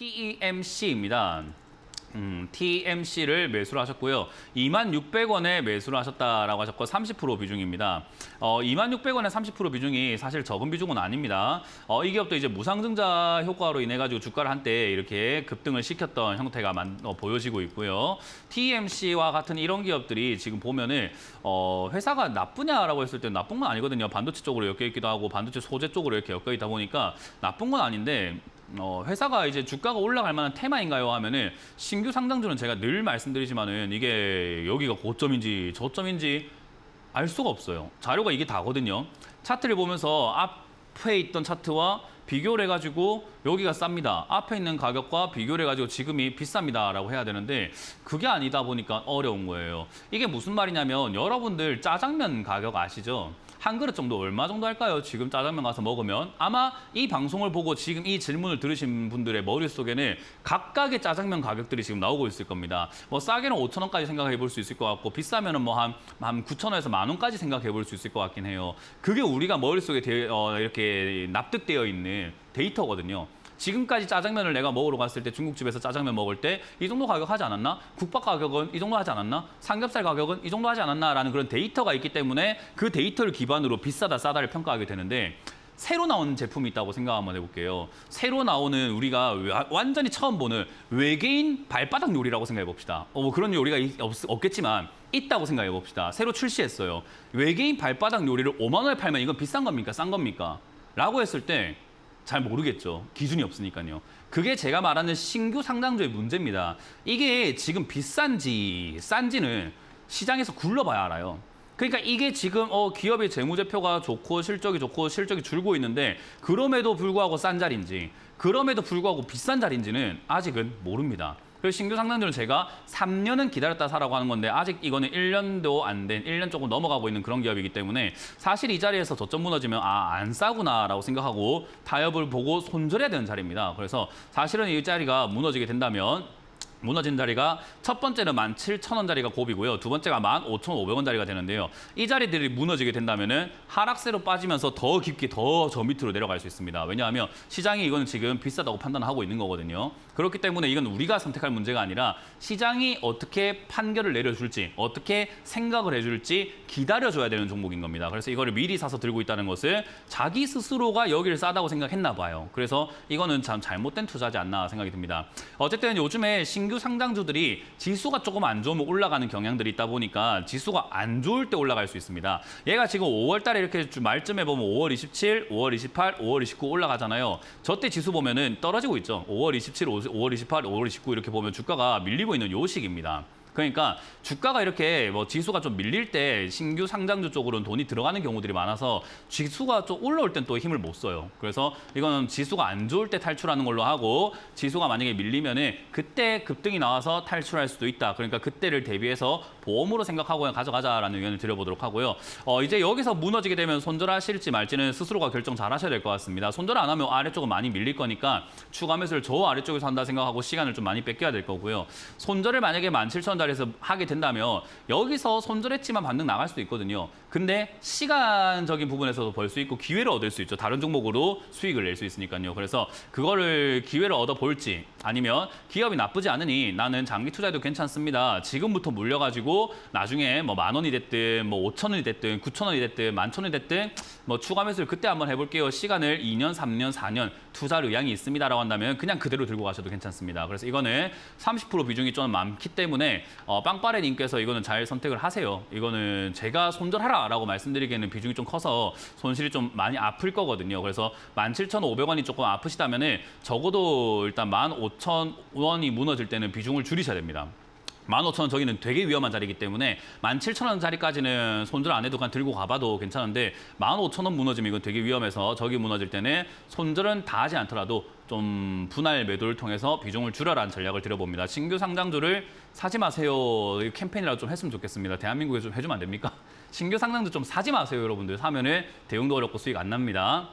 TEMC입니다. TMC를 매수를 하셨고요. 26,600원에 매수를 하셨다라고 하셨고 30% 비중입니다. 26,600원에 30% 비중이 사실 적은 비중은 아닙니다. 이 기업도 이제 무상증자 효과로 인해 가지고 주가를 한때 이렇게 급등을 시켰던 형태가 보여지고 있고요. TMC와 같은 이런 기업들이 지금 보면은 회사가 나쁘냐라고 했을 때 나쁜 건 아니거든요. 반도체 쪽으로 엮여 있기도 하고 반도체 소재 쪽으로 이렇게 엮여 있다 보니까 나쁜 건 아닌데 회사가 이제 주가가 올라갈 만한 테마인가요 하면은 신규 상장주는 제가 늘 말씀드리지만은 이게 여기가 고점인지 저점인지 알 수가 없어요. 자료가 이게 다거든요. 차트를 보면서 앞에 있던 차트와 비교를 해가지고 여기가 쌉니다. 앞에 있는 가격과 비교를 해가지고 지금이 비쌉니다라고 해야 되는데 그게 아니다 보니까 어려운 거예요. 이게 무슨 말이냐면 여러분들 짜장면 가격 아시죠? 한 그릇 정도 얼마 정도 할까요? 지금 짜장면 가서 먹으면 아마 이 방송을 보고 지금 이 질문을 들으신 분들의 머릿속에는 각각의 짜장면 가격들이 지금 나오고 있을 겁니다. 뭐 싸게는 5,000원까지 생각해 볼 수 있을 것 같고 비싸면은 뭐 한 9,000원에서 10,000원까지 생각해 볼 수 있을 것 같긴 해요. 그게 우리가 머릿속에 이렇게 납득되어 있는 데이터거든요. 지금까지 짜장면을 내가 먹으러 갔을 때 중국집에서 짜장면 먹을 때 이 정도 가격 하지 않았나? 국밥 가격은 이 정도 하지 않았나? 삼겹살 가격은 이 정도 하지 않았나라는 그런 데이터가 있기 때문에 그 데이터를 기반으로 비싸다 싸다를 평가하게 되는데 새로 나오는 제품이 있다고 생각 한번 해볼게요. 새로 나오는 우리가 완전히 처음 보는 외계인 발바닥 요리라고 생각해 봅시다. 뭐 그런 요리가 없겠지만 있다고 생각해 봅시다. 새로 출시했어요. 외계인 발바닥 요리를 5만 원에 팔면 이건 비싼 겁니까? 싼 겁니까? 라고 했을 때 잘 모르겠죠. 기준이 없으니까요. 그게 제가 말하는 신규 상장주의 문제입니다. 이게 지금 비싼지 싼지는 시장에서 굴러봐야 알아요. 그러니까 이게 지금 기업의 재무제표가 좋고 실적이 줄고 있는데 그럼에도 불구하고 싼 자리인지 그럼에도 불구하고 비싼 자리인지는 아직은 모릅니다. 그래서 신규 상장주는 제가 3년은 기다렸다 사라고 하는 건데 아직 이거는 1년도 안 된, 1년 조금 넘어가고 있는 그런 기업이기 때문에 사실 이 자리에서 저점 무너지면 안 싸구나라고 생각하고 타협을 보고 손절해야 되는 자리입니다. 그래서 사실은 이 자리가 무너지게 된다면 무너진 자리가 첫 번째는 17,000원짜리가 고비고요. 두 번째가 15,500원짜리가 되는데요. 이 자리들이 무너지게 된다면은 하락세로 빠지면서 더 깊게 더 저 밑으로 내려갈 수 있습니다. 왜냐하면 시장이 이거는 지금 비싸다고 판단하고 있는 거거든요. 그렇기 때문에 이건 우리가 선택할 문제가 아니라 시장이 어떻게 판결을 내려줄지 어떻게 생각을 해줄지 기다려줘야 되는 종목인 겁니다. 그래서 이거를 미리 사서 들고 있다는 것은 자기 스스로가 여기를 싸다고 생각했나 봐요. 그래서 이거는 참 잘못된 투자지 않나 생각이 듭니다. 어쨌든 요즘에 신규 상장주들이 지수가 조금 안 좋으면 올라가는 경향들이 있다 보니까 지수가 안 좋을 때 올라갈 수 있습니다. 얘가 지금 5월 달에 이렇게 말쯤에 보면 5월 27, 5월 28, 5월 29 올라가잖아요. 저때 지수 보면은 떨어지고 있죠. 5월 27, 5월 28, 5월 29 이렇게 보면 주가가 밀리고 있는 요 시기입니다. 그러니까 주가가 이렇게 뭐 지수가 좀 밀릴 때 신규 상장주 쪽으로는 돈이 들어가는 경우들이 많아서 지수가 좀 올라올 땐 또 힘을 못 써요. 그래서 이거는 지수가 안 좋을 때 탈출하는 걸로 하고 지수가 만약에 밀리면은 그때 급등이 나와서 탈출할 수도 있다. 그러니까 그때를 대비해서 보험으로 생각하고 가져가자라는 의견을 드려보도록 하고요. 이제 여기서 무너지게 되면 손절하실지 말지는 스스로가 결정 잘 하셔야 될 것 같습니다. 손절 안 하면 아래쪽은 많이 밀릴 거니까 추가 매수를 저 아래쪽에서 한다 생각하고 시간을 좀 많이 뺏겨야 될 거고요. 손절을 만약에 17,000원짜리에서 하게 된다면 여기서 손절했지만 반등 나갈 수도 있거든요. 근데 시간적인 부분에서도 벌 수 있고 기회를 얻을 수 있죠. 다른 종목으로 수익을 낼 수 있으니까요. 그래서 그거를 기회를 얻어 볼지 아니면 기업이 나쁘지 않으니 나는 장기 투자해도 괜찮습니다. 지금부터 물려가지고 나중에 뭐 10,000원이 됐든 뭐 5,000원이 됐든 9,000원이 됐든 11,000원이 됐든 뭐 추가 매수를 그때 한번 해볼게요. 시간을 2년, 3년, 4년 투자할 의향이 있습니다라고 한다면 그냥 그대로 들고 가셔도 괜찮습니다. 그래서 이거는 30% 비중이 좀 많기 때문에 빵빠레님께서 이거는 잘 선택을 하세요. 이거는 제가 손절하라라고 말씀드리기에는 비중이 좀 커서 손실이 좀 많이 아플 거거든요. 그래서 17,500원이 조금 아프시다면은 적어도 일단 15,000원이 무너질 때는 비중을 줄이셔야 됩니다. 15,000원 저기는 되게 위험한 자리이기 때문에 17,000원 자리까지는 손절 안 해도 그냥 들고 가봐도 괜찮은데 15,000원 무너지면 이건 되게 위험해서 저기 무너질 때는 손절은 다 하지 않더라도 좀 분할 매도를 통해서 비중을 줄여라는 전략을 드려봅니다. 신규 상장주를 사지 마세요. 캠페인이라도 좀 했으면 좋겠습니다. 대한민국에 좀 해주면 안 됩니까? 신규 상장주 좀 사지 마세요, 여러분들. 사면은 대응도 어렵고 수익 안 납니다.